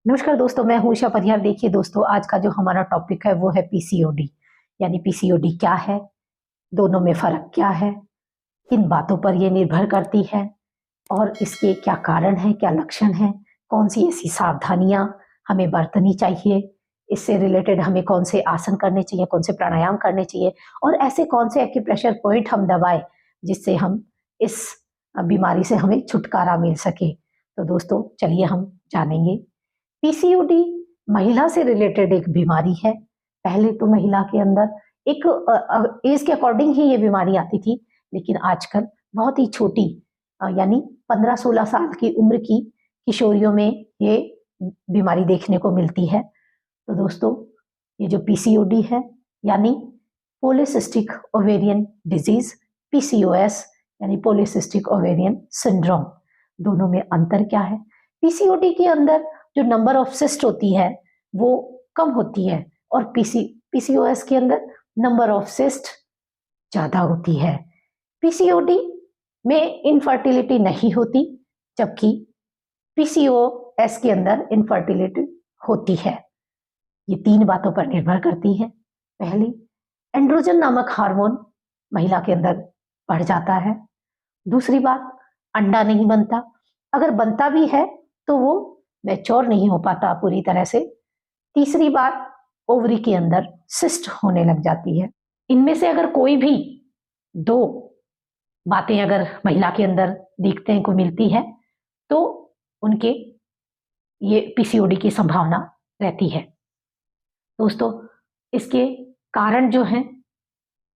नमस्कार दोस्तों, मैं हूं उषा परिहार। देखिए दोस्तों, आज का जो हमारा टॉपिक है वो है पीसीओडी। यानी पीसीओडी क्या है, दोनों में फर्क क्या है, किन बातों पर ये निर्भर करती है और इसके क्या कारण है, क्या लक्षण है, कौन सी ऐसी सावधानियां हमें बरतनी चाहिए, इससे रिलेटेड हमें कौन से आसन करने चाहिए, कौन से प्राणायाम करने चाहिए और ऐसे कौन से एक्यूप्रेशर पॉइंट हम दबाएं जिससे हम इस बीमारी से हमें छुटकारा मिल सके। तो दोस्तों चलिए हम जानेंगे। पीसीओडी महिला से रिलेटेड एक बीमारी है। पहले तो महिला के अंदर एक एज के अकॉर्डिंग ही ये बीमारी आती थी, लेकिन आजकल बहुत ही छोटी यानी 15-16 साल की उम्र की किशोरियों में ये बीमारी देखने को मिलती है। तो दोस्तों, ये जो पीसीओडी है यानी पॉलीसिस्टिक ओवेरियन डिजीज, पीसीओएस यानी पॉलीसिस्टिक ओवेरियन सिंड्रोम, दोनों में अंतर क्या है? पीसीओडी के अंदर जो नंबर ऑफ सिस्ट होती है वो कम होती है और पीसीओएस के अंदर नंबर ऑफ सिस्ट ज्यादा होती है। पीसीओडी में इनफर्टिलिटी नहीं होती, जबकि पीसीओएस के अंदर इनफर्टिलिटी होती है। ये 3 बातों पर निर्भर करती है। पहली, एंड्रोजन नामक हार्मोन महिला के अंदर बढ़ जाता है। दूसरी बात, अंडा नहीं बनता, अगर बनता भी है तो वो मैच्योर नहीं हो पाता पूरी तरह से। तीसरी बात, ओवरी के अंदर सिस्ट होने लग जाती है। इनमें से अगर कोई भी 2 बातें अगर महिला के अंदर देखने को मिलती है तो उनके ये पीसीओडी की संभावना रहती है। दोस्तों, इसके कारण जो हैं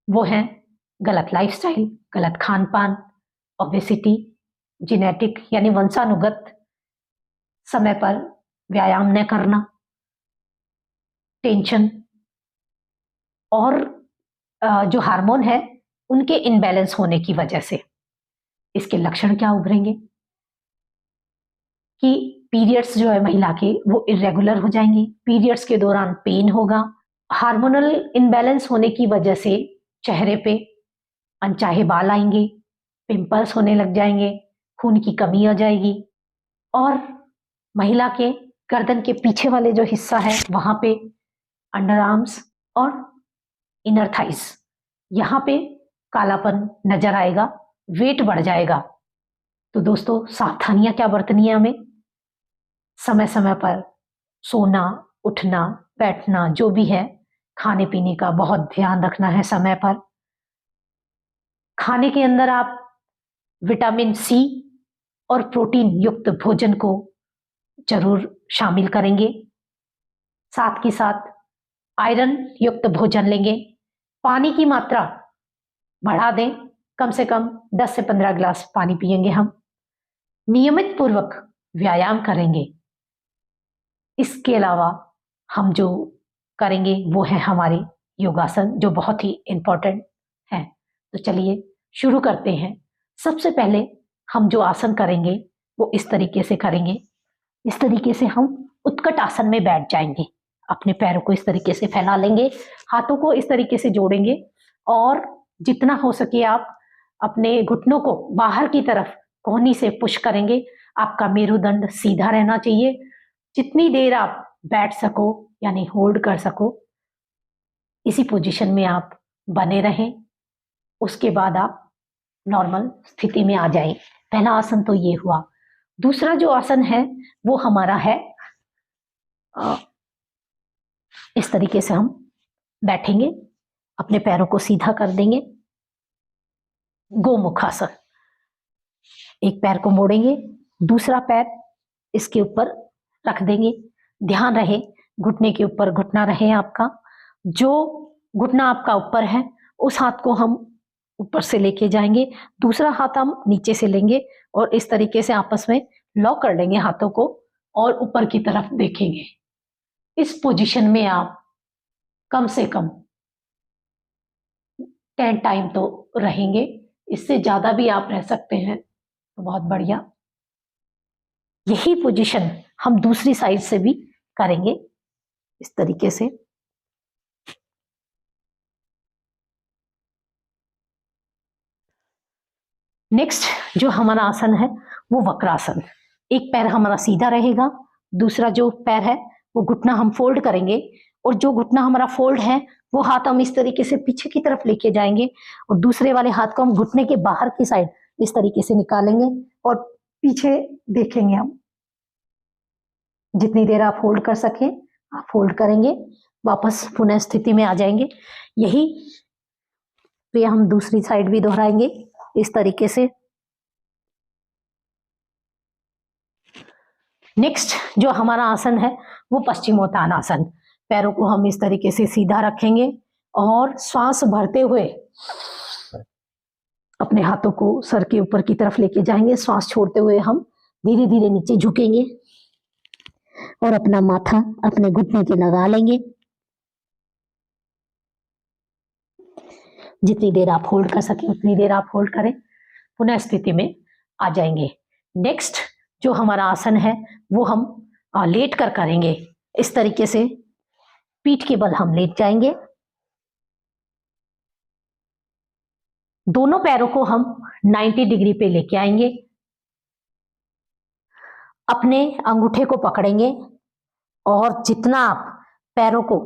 वो हैं गलत लाइफस्टाइल, गलत खान पान, ओबेसिटी, जेनेटिक यानी वंशानुगत, समय पर व्यायाम न करना, टेंशन और जो हार्मोन है उनके इनबैलेंस होने की वजह से। इसके लक्षण क्या उभरेंगे कि पीरियड्स जो है महिला के वो इरेगुलर हो जाएंगे, पीरियड्स के दौरान पेन होगा, हार्मोनल इनबैलेंस होने की वजह से चेहरे पे अनचाहे बाल आएंगे, पिंपल्स होने लग जाएंगे, खून की कमी आ जाएगी और महिला के गर्दन के पीछे वाले जो हिस्सा है वहां पे अंडर आर्म्स और इनर थाइस, यहाँ पे कालापन नजर आएगा, वेट बढ़ जाएगा। तो दोस्तों, सावधानियां क्या बरतनी है हमें? समय समय पर सोना, उठना, बैठना, जो भी है, खाने पीने का बहुत ध्यान रखना है समय पर। खाने के अंदर आप विटामिन सी और प्रोटीन युक्त भोजन को जरूर शामिल करेंगे, साथ के साथ आयरन युक्त भोजन लेंगे, पानी की मात्रा बढ़ा दें, कम से कम 10 से 15 गिलास पानी पिएंगे हम, नियमित पूर्वक व्यायाम करेंगे। इसके अलावा हम जो करेंगे वो है हमारे योगासन, जो बहुत ही इंपॉर्टेंट है। तो चलिए शुरू करते हैं। सबसे पहले हम जो आसन करेंगे वो इस तरीके से करेंगे। इस तरीके से हम उत्कट आसन में बैठ जाएंगे, अपने पैरों को इस तरीके से फैला लेंगे, हाथों को इस तरीके से जोड़ेंगे और जितना हो सके आप अपने घुटनों को बाहर की तरफ कोहनी से पुश करेंगे। आपका मेरुदंड सीधा रहना चाहिए। जितनी देर आप बैठ सको यानी होल्ड कर सको, इसी पोजीशन में आप बने रहें। उसके बाद आप नॉर्मल स्थिति में आ जाएं। पहला आसन तो ये हुआ। दूसरा जो आसन है वो हमारा है इस तरीके से हम बैठेंगे, अपने पैरों को सीधा कर देंगे, गोमुखासन। एक पैर को मोड़ेंगे, दूसरा पैर इसके ऊपर रख देंगे। ध्यान रहे घुटने के ऊपर घुटना रहे आपका। जो घुटना आपका ऊपर है उस हाथ को हम ऊपर से लेके जाएंगे, दूसरा हाथ हम नीचे से लेंगे और इस तरीके से आपस में लॉक कर लेंगे हाथों को और ऊपर की तरफ देखेंगे। इस पोजीशन में आप कम से कम 10 टाइम तो रहेंगे। इससे ज्यादा भी आप रह सकते हैं तो बहुत बढ़िया। यही पोजीशन हम दूसरी साइड से भी करेंगे इस तरीके से। नेक्स्ट जो हमारा आसन है वो वक्रासन। एक पैर हमारा सीधा रहेगा, दूसरा जो पैर है वो घुटना हम फोल्ड करेंगे, और जो घुटना हमारा फोल्ड है वो हाथ हम इस तरीके से पीछे की तरफ लेके जाएंगे, और दूसरे वाले हाथ को हम घुटने के बाहर की साइड इस तरीके से निकालेंगे और पीछे देखेंगे। हम जितनी देर आप होल्ड कर सके आप होल्ड करेंगे, वापस पुनः स्थिति में आ जाएंगे। यही क्रिया हम दूसरी साइड भी दोहराएंगे इस तरीके से। नेक्स्ट जो हमारा आसन है वो पश्चिमोत्तानासन। पैरों को हम इस तरीके से सीधा रखेंगे और श्वास भरते हुए अपने हाथों को सर के ऊपर की तरफ लेके जाएंगे। श्वास छोड़ते हुए हम धीरे धीरे नीचे झुकेंगे और अपना माथा अपने घुटने के लगा लेंगे। जितनी देर आप होल्ड कर सके उतनी देर आप होल्ड करें, पुनः स्थिति में आ जाएंगे। नेक्स्ट जो हमारा आसन है वो हम लेट कर करेंगे। इस तरीके से पीठ के बल हम लेट जाएंगे, दोनों पैरों को हम 90 डिग्री पे लेके आएंगे, अपने अंगूठे को पकड़ेंगे और जितना आप पैरों को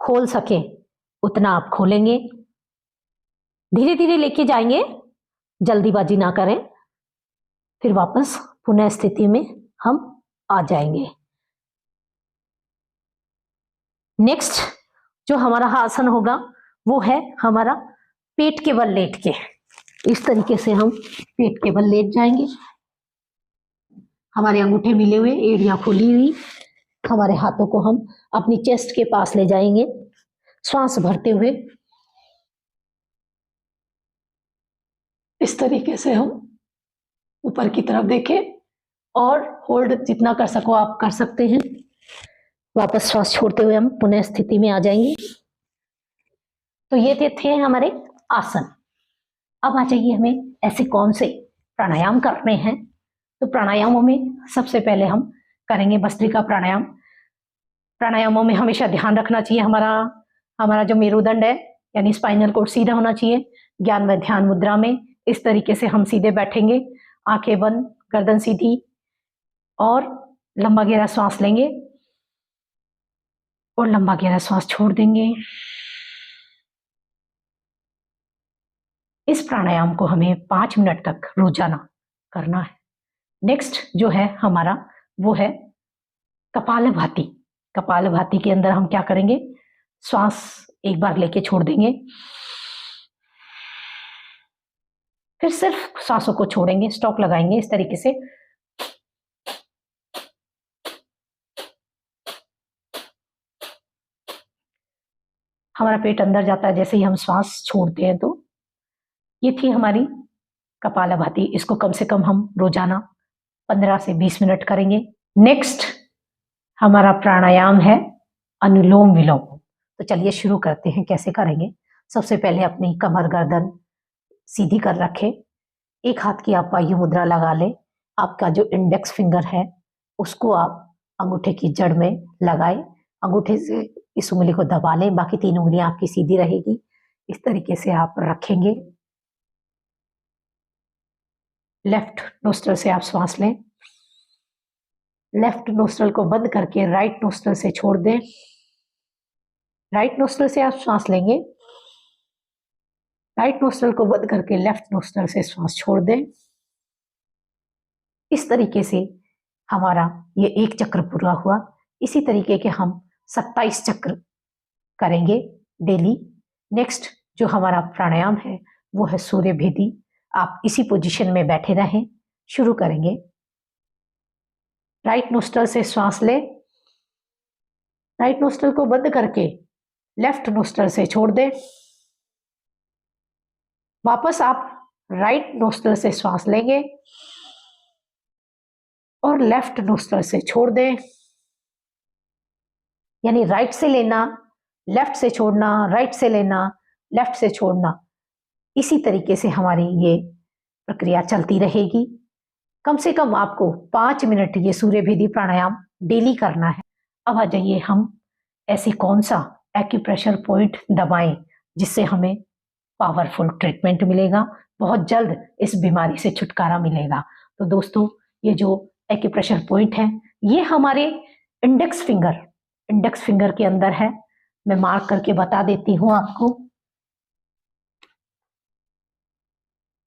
खोल सके उतना आप खोलेंगे। धीरे धीरे लेके जाएंगे, जल्दीबाजी ना करें, फिर वापस पुनः स्थिति में हम आ जाएंगे। नेक्स्ट जो हमारा आसन होगा वो है हमारा पेट के बल लेट के। इस तरीके से हम पेट के बल लेट जाएंगे, हमारे अंगूठे मिले हुए, एड़ियां खुली हुई, हमारे हाथों को हम अपनी चेस्ट के पास ले जाएंगे। श्वास भरते हुए इस तरीके से हम ऊपर की तरफ देखें और होल्ड जितना कर सको आप कर सकते हैं। वापस श्वास छोड़ते हुए हम पुनः स्थिति में आ जाएंगे। तो ये थे हमारे आसन। अब आ जाइए हमें ऐसे कौन से प्राणायाम करने हैं। तो प्राणायामों में सबसे पहले हम करेंगे भस्त्रिका प्राणायाम। प्राणायामों में हमेशा ध्यान रखना चाहिए हमारा जो मेरुदंड है यानी स्पाइनल कोड सीधा होना चाहिए। ज्ञान व ध्यान मुद्रा में इस तरीके से हम सीधे बैठेंगे, आंखें बंद, गर्दन सीधी और लंबा गहरा श्वास लेंगे और लंबा गहरा श्वास छोड़ देंगे। इस प्राणायाम को हमें 5 मिनट तक रोजाना करना है। नेक्स्ट जो है हमारा वो है कपालभाति। कपालभाति के अंदर हम क्या करेंगे, श्वास एक बार लेके छोड़ देंगे, फिर सिर्फ सांसों को छोड़ेंगे, स्टॉप लगाएंगे इस तरीके से। हमारा पेट अंदर जाता है जैसे ही हम श्वास छोड़ते हैं। तो ये थी हमारी कपालभाति। इसको कम से कम हम रोजाना 15 से 20 मिनट करेंगे। नेक्स्ट हमारा प्राणायाम है अनुलोम विलोम। तो चलिए शुरू करते हैं, कैसे करेंगे। सबसे पहले अपनी कमर गर्दन सीधी कर रखें, एक हाथ की आप वायु मुद्रा लगा लें। आपका जो इंडेक्स फिंगर है उसको आप अंगूठे की जड़ में लगाएं, अंगूठे से इस उंगली को दबा लें, बाकी 3 उंगलियां आपकी सीधी रहेगी। इस तरीके से आप रखेंगे। लेफ्ट नोस्ट्रल से आप श्वास लें, लेफ्ट नोस्ट्रल को बंद करके राइट नोस्ट्रल से छोड़ दें। राइट नोस्ट्रल से आप श्वास लेंगे, राइट नोस्ट्रल को बंद करके लेफ्ट नोस्ट्रल से श्वास छोड़ दें। इस तरीके से हमारा ये 1 चक्र पूरा हुआ। इसी तरीके के हम 27 चक्र करेंगे डेली। नेक्स्ट जो हमारा प्राणायाम है वो है सूर्य भेदी। आप इसी पोजीशन में बैठे रहें। शुरू करेंगे। राइट नोस्ट्रल से श्वास लें, राइट नोस्ट्रल को बंद करके लेफ्ट नोस्ट्रल से छोड़ दें। वापस आप राइट नोस्ट्रल से श्वास लेंगे और लेफ्ट नोस्ट्रल से छोड़ दें। यानी राइट से लेना, लेफ्ट से छोड़ना, राइट से लेना, लेफ्ट से छोड़ना। इसी तरीके से हमारी ये प्रक्रिया चलती रहेगी। कम से कम आपको 5 मिनट ये सूर्य भेदी प्राणायाम डेली करना है। अब आ जाइए हम ऐसे कौन सा एक्यूप्रेशर पॉइंट दबाएं जिससे हमें पावरफुल ट्रीटमेंट मिलेगा, बहुत जल्द इस बीमारी से छुटकारा मिलेगा। तो दोस्तों ये जो एक्यूप्रेशर पॉइंट है ये हमारे इंडेक्स फिंगर के अंदर है। मैं मार्क करके बता देती हूं आपको।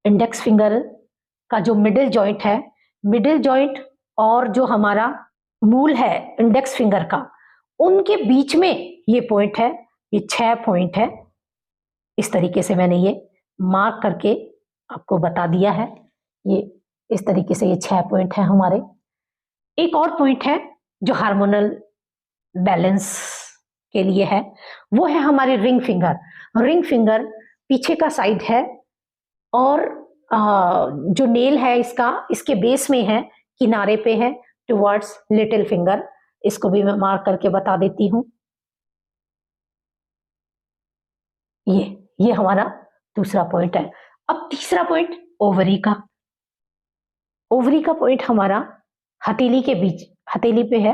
इंडेक्स फिंगर का जो मिडिल जॉइंट है, मिडिल जॉइंट और जो हमारा मूल है इंडेक्स फिंगर का, उनके बीच में ये पॉइंट है। ये 6 पॉइंट है। इस तरीके से मैंने ये मार्क करके आपको बता दिया है। ये इस तरीके से ये 6 पॉइंट है हमारे। एक और पॉइंट है जो हार्मोनल बैलेंस के लिए है, वो है हमारे रिंग फिंगर पीछे का साइड है और जो नेल है इसके बेस में है, किनारे पे है, टुवर्ड्स लिटिल फिंगर। इसको भी मैं मार्क करके बता देती हूँ। ये हमारा दूसरा पॉइंट है। अब तीसरा पॉइंट ओवरी का पॉइंट हमारा हथेली पे है,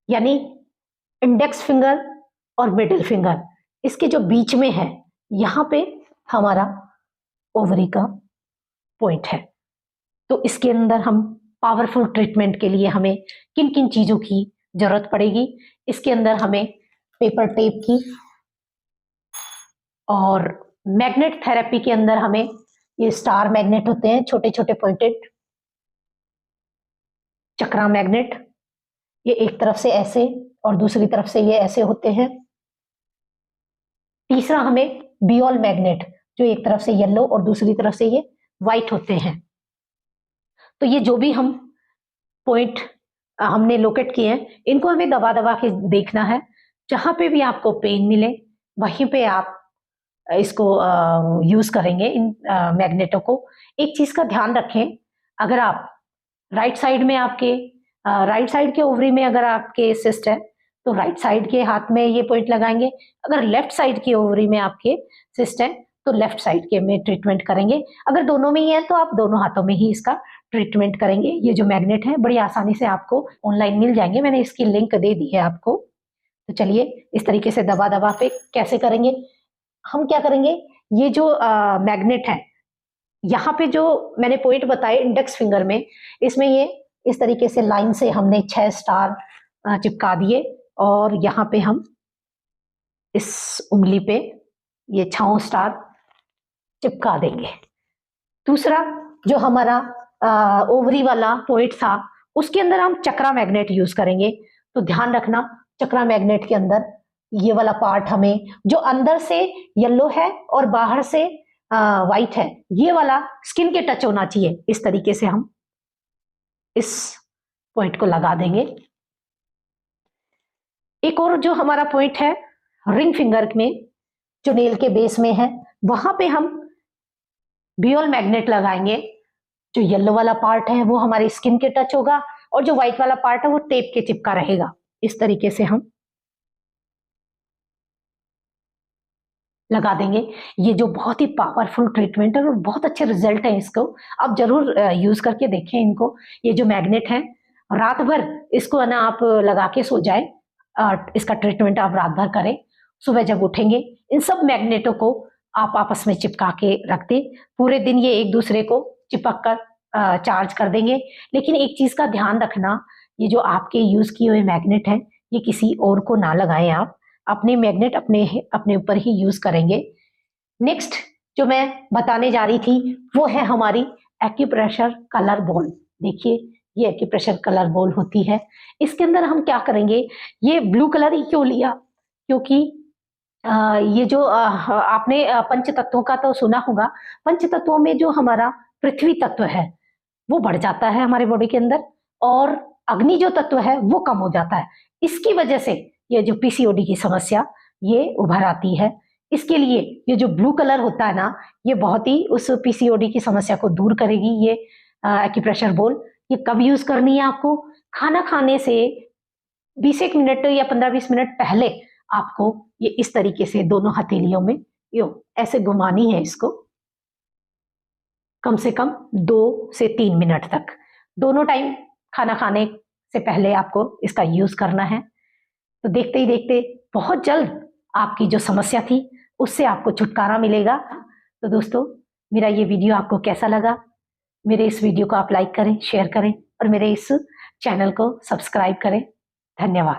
यानी इंडेक्स फिंगर और मिडिल फिंगर इसके जो बीच में है, यहां पे हमारा ओवरी का पॉइंट है। तो इसके अंदर हम पावरफुल ट्रीटमेंट के लिए हमें किन किन चीजों की जरूरत पड़ेगी? इसके अंदर हमें पेपर टेप की, और मैग्नेट थेरेपी के अंदर हमें ये स्टार मैग्नेट होते हैं, छोटे छोटे पॉइंटेड चक्रा मैग्नेट। ये एक तरफ से ऐसे और दूसरी तरफ से ये ऐसे होते हैं। तीसरा हमें बियोल मैग्नेट, जो एक तरफ से येलो और दूसरी तरफ से ये व्हाइट होते हैं। तो ये जो भी हम पॉइंट हमने लोकेट किए हैं, इनको हमें दबा दबा के देखना है। जहां पे भी आपको पेन मिले वहीं पे आप इसको यूज करेंगे, इन मैग्नेटों को। एक चीज का ध्यान रखें, अगर आप राइट साइड के ओवरी में अगर आपके सिस्ट है तो राइट साइड के हाथ में ये पॉइंट लगाएंगे। अगर लेफ्ट साइड की ओवरी में आपके सिस्ट है तो लेफ्ट साइड के में ट्रीटमेंट करेंगे। अगर दोनों में ही है तो आप दोनों हाथों में ही इसका ट्रीटमेंट करेंगे। ये जो मैग्नेट है बड़ी आसानी से आपको ऑनलाइन मिल जाएंगे, मैंने इसकी लिंक दे दी है आपको। तो चलिए इस तरीके से दबा दबा पे कैसे करेंगे। हम क्या करेंगे, ये जो मैग्नेट है, यहाँ पे जो मैंने पॉइंट बताए इंडेक्स फिंगर में, इसमें ये इस तरीके से लाइन से हमने 6 स्टार चिपका दिए, और यहाँ पे हम इस उंगली पे ये 6 स्टार चिपका देंगे। दूसरा जो हमारा ओवरी वाला पॉइंट था, उसके अंदर हम चक्रा मैग्नेट यूज करेंगे। तो ध्यान रखना, चक्रा मैग्नेट के अंदर ये वाला पार्ट हमें, जो अंदर से येलो है और बाहर से व्हाइट है, ये वाला स्किन के टच होना चाहिए। इस तरीके से हम इस पॉइंट को लगा देंगे। एक और जो हमारा पॉइंट है रिंग फिंगर में, जो नेल के बेस में है, वहां पे हम बियोल मैग्नेट लगाएंगे। जो येलो वाला पार्ट है वो हमारी स्किन के टच होगा, और जो व्हाइट वाला पार्ट है वो टेप के चिपका रहेगा। इस तरीके से हम लगा देंगे। ये जो बहुत ही पावरफुल ट्रीटमेंट है और बहुत अच्छे रिजल्ट है, इसको आप जरूर यूज करके देखें इनको। ये जो मैग्नेट है, रात भर इसको ना आप लगा के सो जाए, इसका ट्रीटमेंट आप रात भर करें। सुबह जब उठेंगे इन सब मैग्नेटों को आप आपस में चिपका के रख दें। पूरे दिन ये एक दूसरे को चिपक कर चार्ज कर देंगे। लेकिन एक चीज का ध्यान रखना, ये जो आपके यूज किए हुए मैग्नेट है, ये किसी और को ना लगाएं। आप अपने मैग्नेट अपने ऊपर ही यूज करेंगे। नेक्स्ट जो मैं बताने जा रही थी वो है हमारी एक्यूप्रेशर कलर बॉल। देखिए ये एक्यूप्रेशर कलर बॉल होती है। इसके अंदर हम क्या करेंगे, ये ब्लू कलर ही क्यों लिया, क्योंकि ये जो आपने पंच तत्वों का तो सुना होगा। पंच तत्वों में जो हमारा पृथ्वी तत्व है वो बढ़ जाता है हमारे बॉडी के अंदर, और अग्नि जो तत्व है वो कम हो जाता है। इसकी वजह से ये जो पीसीओडी की समस्या ये उभर आती है। इसके लिए ये जो ब्लू कलर होता है ना, ये बहुत ही उस पीसीओडी की समस्या को दूर करेगी। ये एक्यूप्रेशर बॉल ये कब यूज करनी है आपको, खाना खाने से 20 मिनट या 15-20 मिनट पहले आपको ये इस तरीके से दोनों हथेलियों में यो ऐसे घुमानी है। इसको कम से कम 2 से 3 मिनट तक, दोनों टाइम खाना खाने से पहले आपको इसका यूज करना है। तो देखते ही देखते बहुत जल्द आपकी जो समस्या थी उससे आपको छुटकारा मिलेगा। तो दोस्तों मेरा ये वीडियो आपको कैसा लगा, मेरे इस वीडियो को आप लाइक करें, शेयर करें और मेरे इस चैनल को सब्सक्राइब करें। धन्यवाद।